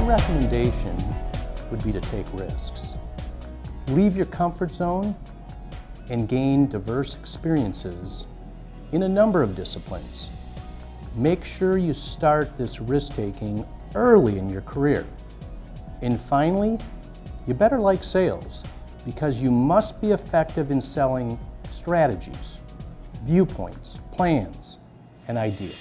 recommendation would be to take risks. Leave your comfort zone and gain diverse experiences in a number of disciplines. Make sure you start this risk-taking early in your career. And finally, you better like sales, because you must be effective in selling strategies, viewpoints, plans, and ideas.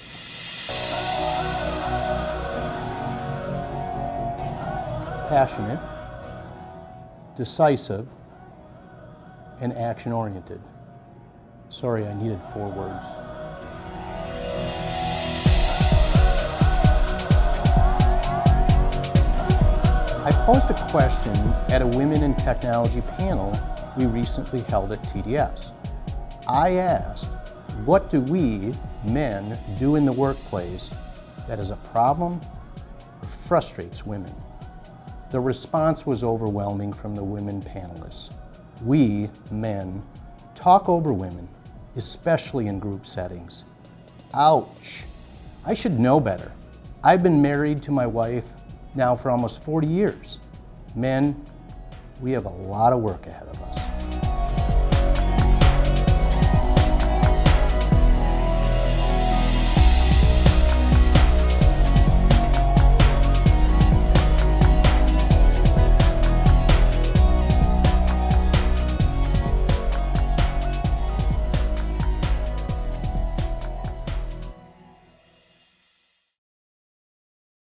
Passionate, decisive, and action-oriented. Sorry, I needed 4 words. I posed a question at a Women in Technology panel we recently held at TDS. I asked, what do we, men, do in the workplace that is a problem or frustrates women? The response was overwhelming from the women panelists. We, men, talk over women, especially in group settings. Ouch! I should know better. I've been married to my wife now for almost 40 years. Men, we have a lot of work ahead of us.